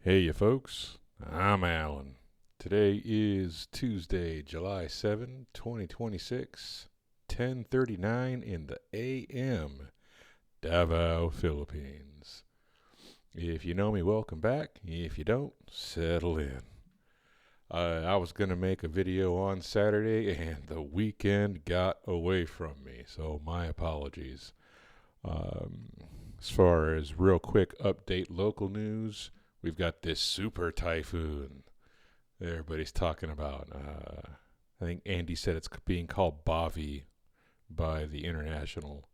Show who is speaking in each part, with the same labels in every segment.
Speaker 1: Hey, you folks. I'm Alan. Today is Tuesday, July 7, 2026, 10:39 in the AM, Davao, Philippines. If you know me, welcome back. If you don't, settle in. I was going to make a video on Saturday and the weekend got away from me, so my apologies. Um, as far as real quick update local news, we've got this super typhoon everybody's talking about. I think Andy said it's being called Bavi by the international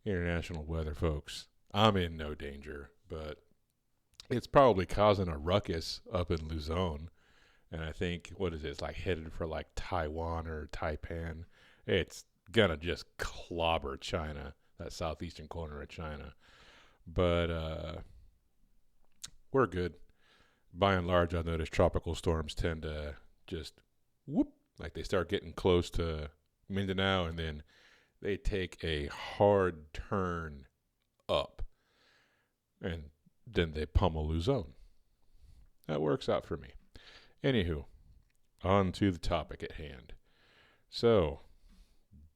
Speaker 1: weather folks. I'm in no danger, but it's probably causing a ruckus up in Luzon. And I think what is it? It's like headed for like Taiwan or Taipan. It's gonna just clobber China, that southeastern corner of China. But we're good. By and large, I've noticed tropical storms tend to just whoop, like they start getting close to Mindanao and then they take a hard turn up and then they pummel Luzon. That works out for me. Anywho, on to the topic at hand. So,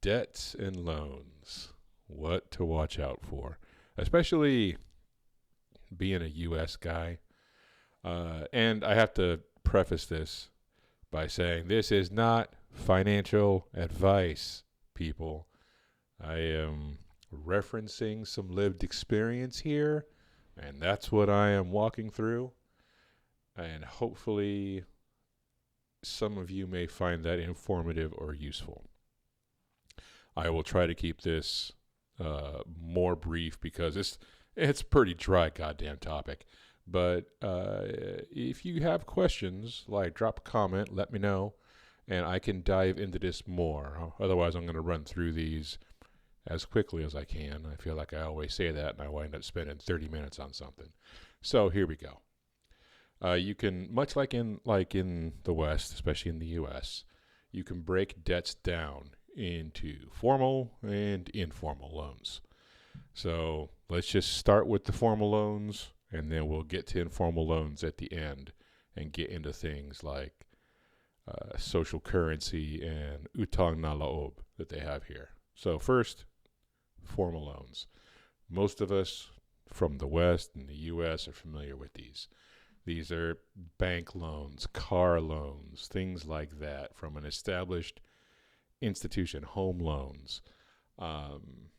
Speaker 1: debts and loans. What to watch out for, especially being a U.S. guy. And I have to preface this by saying this is not financial advice, people. I am referencing some lived experience here, and that's what I am walking through. And hopefully, some of you may find that informative or useful. I will try to keep this more brief because it's pretty dry goddamn topic. But if you have questions, like drop a comment, let me know, and I can dive into this more. Otherwise, I'm going to run through these as quickly as I can. I feel like I always say that, and I wind up spending 30 minutes on something. So here we go. You can, much like in the West, especially in the U.S., you can break debts down into formal and informal loans. So let's just start with the formal loans, and then we'll get to informal loans at the end and get into things like social currency and utang na loob that they have here. So first, formal loans. Most of us from the West and the U.S. are familiar with these. These are bank loans, car loans, things like that from an established institution, home loans. Um,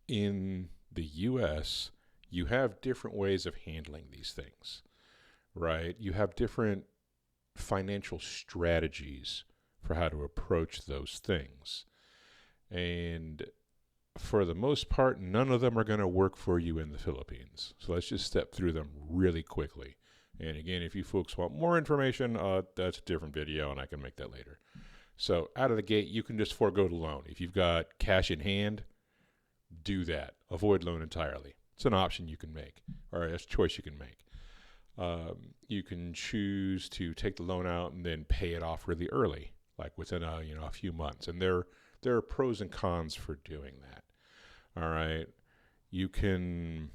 Speaker 1: in the U.S., you have different ways of handling these things, right? You have different financial strategies for how to approach those things. And for the most part, none of them are going to work for you in the Philippines. So let's just step through them really quickly. And again, if you folks want more information, that's a different video and I can make that later. So out of the gate, you can just forego the loan. If you've got cash in hand, do that. Avoid loan entirely. It's an option you can make, or a choice you can make. You can choose to take the loan out and then pay it off really early, like within a few months. And there are pros and cons for doing that. All right, you can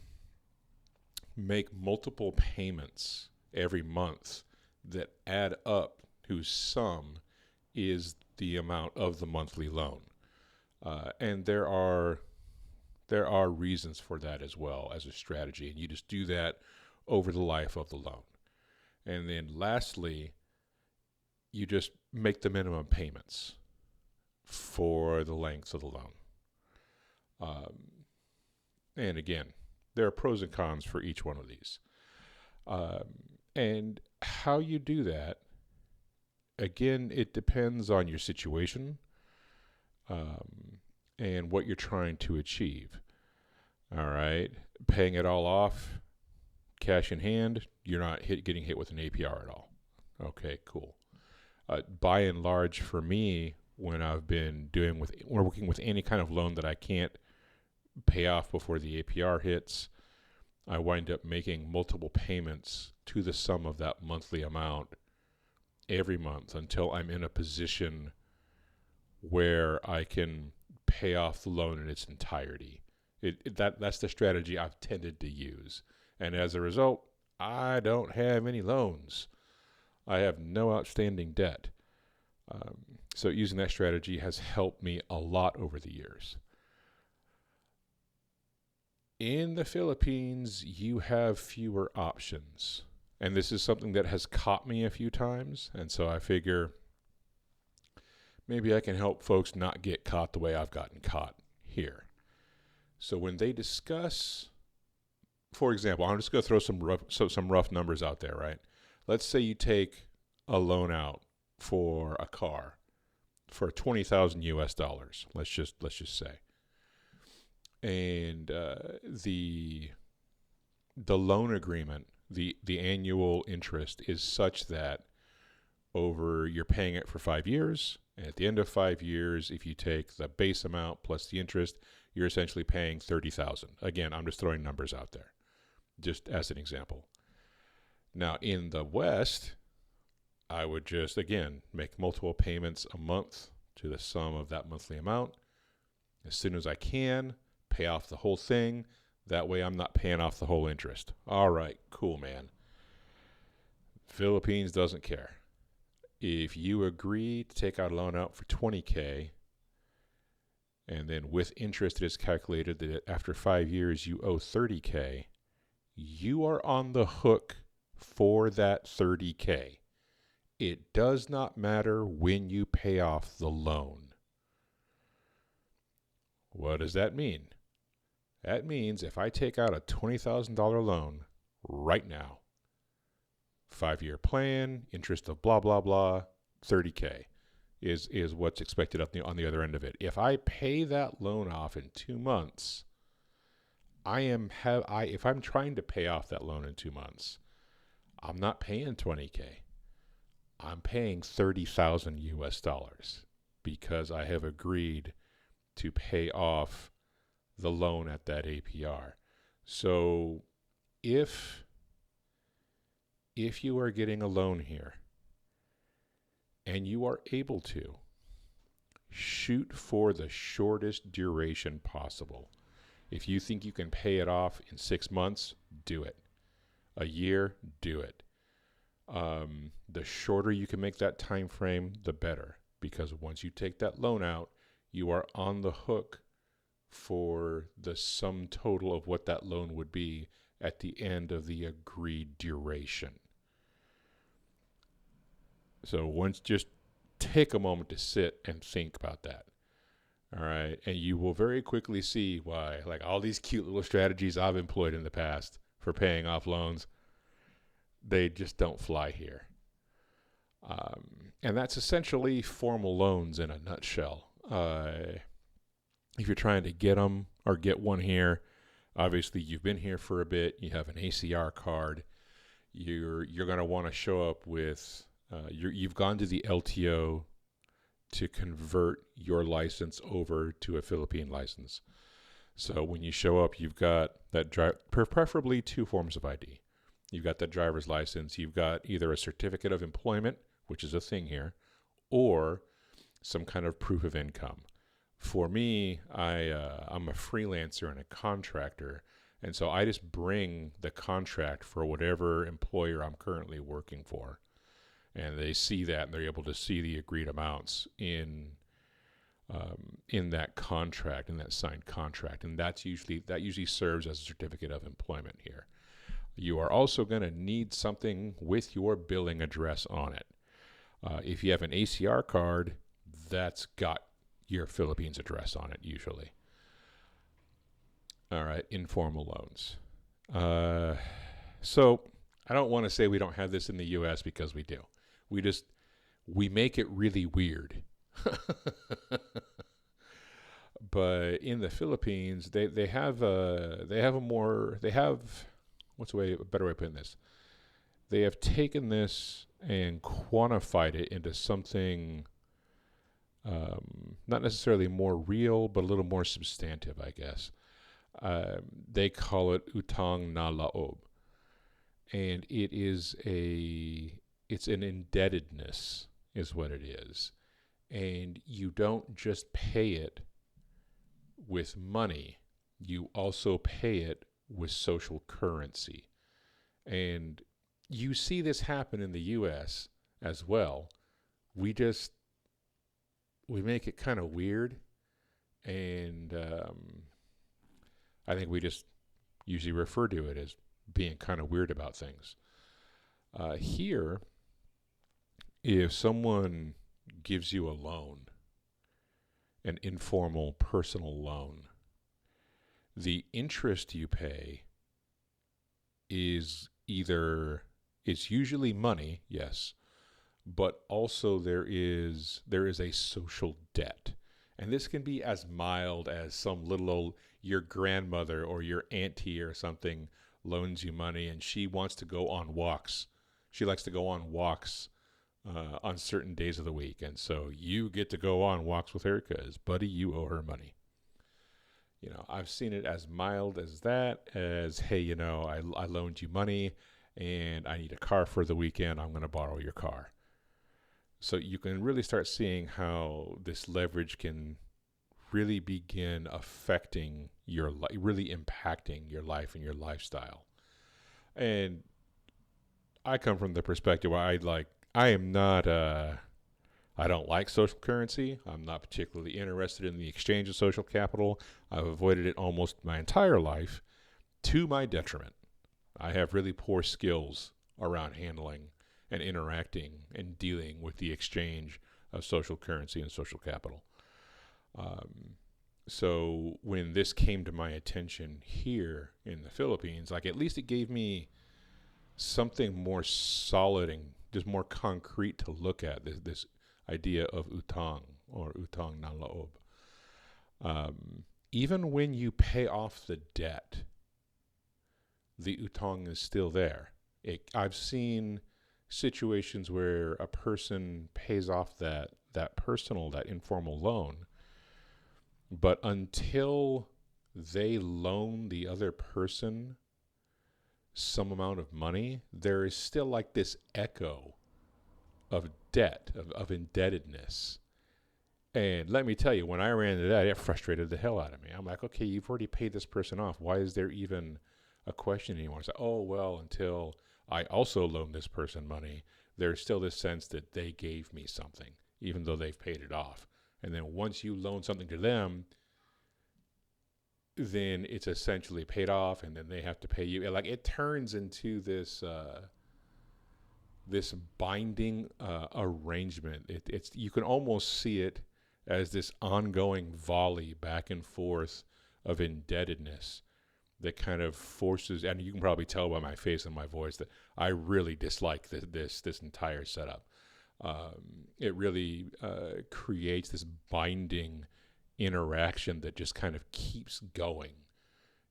Speaker 1: make multiple payments every month that add up whose sum is the amount of the monthly loan. And there are reasons for that as well as a strategy, and you just do that over the life of the loan. And then lastly, you just make the minimum payments for the length of the loan. And again, there are pros and cons for each one of these. And how you do that, again, it depends on your situation and what you're trying to achieve. All right. Paying it all off, cash in hand, you're not getting hit with an APR at all. Okay, cool. By and large, for me, when I've been working with any kind of loan that I can't pay off before the APR hits, I wind up making multiple payments to the sum of that monthly amount every month until I'm in a position where I can pay off the loan in its entirety. That's the strategy I've tended to use. And as a result, I don't have any loans. I have no outstanding debt. So using that strategy has helped me a lot over the years. In the Philippines, you have fewer options. And this is something that has caught me a few times. And so I figure maybe I can help folks not get caught the way I've gotten caught here. So when they discuss, for example, I'm just going to throw some rough numbers out there, right? Let's say you take a loan out for a car for 20,000 US dollars. Let's just say, and the loan agreement, the annual interest is such that you're paying it for 5 years, and at the end of 5 years, if you take the base amount plus the interest, you're essentially paying 30,000. Again, I'm just throwing numbers out there, just as an example. Now, in the West, I would just, again, make multiple payments a month to the sum of that monthly amount. As soon as I can, pay off the whole thing. That way I'm not paying off the whole interest. All right, cool, man. Philippines doesn't care. If you agree to take out a loan out for 20K, and then with interest it is calculated that after 5 years you owe 30K, you are on the hook for that 30K. It does not matter when you pay off the loan. What does that mean? That means if I take out a $20,000 loan right now, 5-year plan, interest of blah, blah, blah, 30K is what's expected on the other end of it. If I pay that loan off in 2 months, if I'm trying to pay off that loan in 2 months, I'm not paying 20K. I'm paying 30,000 US dollars because I have agreed to pay off the loan at that APR. So if you are getting a loan here and you are able to, shoot for the shortest duration possible. If you think you can pay it off in 6 months, do it. A year, do it. The shorter you can make that time frame, the better. Because once you take that loan out, you are on the hook for the sum total of what that loan would be at the end of the agreed duration. So just take a moment to sit and think about that. All right. And you will very quickly see why, like all these cute little strategies I've employed in the past for paying off loans, they just don't fly here. And that's essentially formal loans in a nutshell. If you're trying to get them or get one here, obviously you've been here for a bit, you have an ACR card, you're going to want to show up with, you've gone to the LTO to convert your license over to a Philippine license. So when you show up, you've got that preferably 2 forms of ID. You've got that driver's license, you've got either a certificate of employment, which is a thing here, or some kind of proof of income. For me, I'm a freelancer and a contractor, and so I just bring the contract for whatever employer I'm currently working for, and they see that, and they're able to see the agreed amounts in that contract, in that signed contract, and that usually serves as a certificate of employment here. You are also going to need something with your billing address on it. If you have an ACR card, that's got your Philippines address on it usually. All right, informal loans. So I don't want to say we don't have this in the U.S. because we do. We make it really weird. But in the Philippines, they have a better way of putting this? They have taken this and quantified it into something not necessarily more real, but a little more substantive, I guess. They call it utang na laob, and it's an indebtedness, is what it is, and you don't just pay it with money; you also pay it with social currency. And you see this happen in the U.S. as well. We just we make it kind of weird, and I think we just usually refer to it as being kind of weird about things. Here, if someone gives you a loan, an informal personal loan, the interest you pay is either, it's usually money, yes, but also there is a social debt. And this can be as mild as some little old, your grandmother or your auntie or something loans you money and she wants to go on walks. She likes to go on walks on certain days of the week. And so you get to go on walks with her because, buddy, you owe her money. I've seen it as mild as that, as, hey, I loaned you money and I need a car for the weekend. I'm going to borrow your car. So you can really start seeing how this leverage can really begin affecting your life, really impacting your life and your lifestyle. And I come from the perspective where I am not, I don't like social currency. I'm not particularly interested in the exchange of social capital. I've avoided it almost my entire life to my detriment. I have really poor skills around handling and interacting and dealing with the exchange of social currency and social capital. So when this came to my attention here in the Philippines, at least it gave me something more solid and just more concrete to look at, this idea of utang or utang na loob. Even when you pay off the debt, the utang is still there. I've seen situations where a person pays off that informal loan, but until they loan the other person some amount of money, there is still this echo of debt, of indebtedness. And let me tell you, when I ran into that, it frustrated the hell out of me. I'm like, okay, you've already paid this person off. Why is there even a question anymore? It's like, oh, well, until I also loan this person money, there's still this sense that they gave me something, even though they've paid it off. And then once you loan something to them, then it's essentially paid off, and then they have to pay you. It turns into this this binding arrangement. It's you can almost see it as this ongoing volley back and forth of indebtedness that kind of forces, and you can probably tell by my face and my voice that I really dislike this entire setup. It really creates this binding interaction that just kind of keeps going.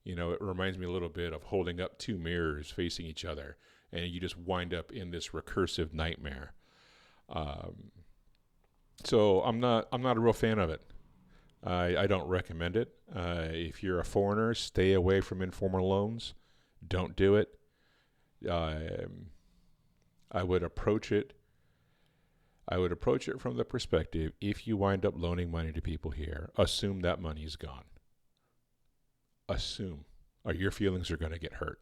Speaker 1: It reminds me a little bit of holding up two mirrors facing each other, and you just wind up in this recursive nightmare. So I'm not a real fan of it. I don't recommend it. If you're a foreigner, stay away from informal loans. Don't do it. I would approach it. From the perspective, if you wind up loaning money to people here, assume that money is gone. Assume, or your feelings are going to get hurt.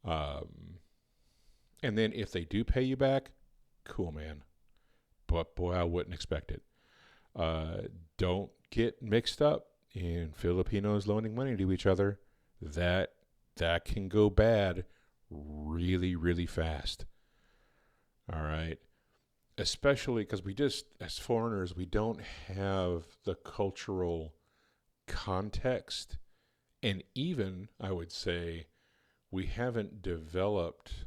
Speaker 1: And then if they do pay you back, cool, man. But boy, I wouldn't expect it. Don't get mixed up in Filipinos loaning money to each other. That can go bad really, really fast. All right. Especially because we just, as foreigners, we don't have the cultural context. And even, I would say, we haven't developed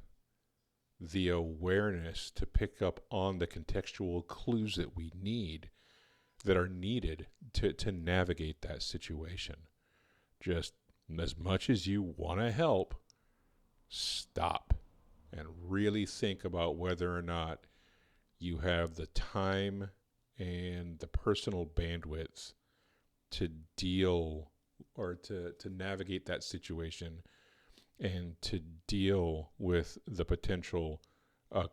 Speaker 1: the awareness to pick up on the contextual clues that are needed to navigate that situation. Just as much as you want to help, stop and really think about whether or not you have the time and the personal bandwidth to deal or to navigate that situation and to deal with the potential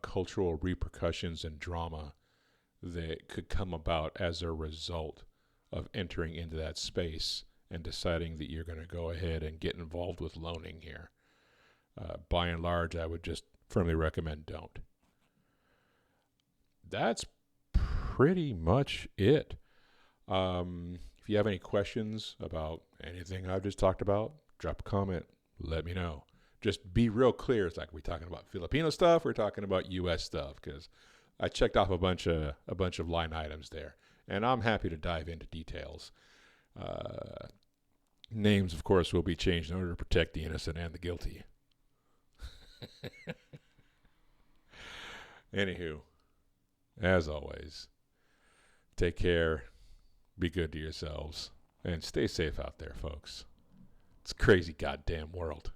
Speaker 1: cultural repercussions and drama that could come about as a result of entering into that space and deciding that you're going to go ahead and get involved with loaning here. By and large, I would just firmly recommend don't. That's pretty much it. If you have any questions about anything I've just talked about, drop a comment. Let me know. Just be real clear. It's like, we talking about Filipino stuff? We're talking about U.S. stuff, because I checked off a bunch of line items there, and I'm happy to dive into details. Names, of course, will be changed in order to protect the innocent and the guilty. Anywho, as always, take care, be good to yourselves, and stay safe out there, folks. It's a crazy goddamn world.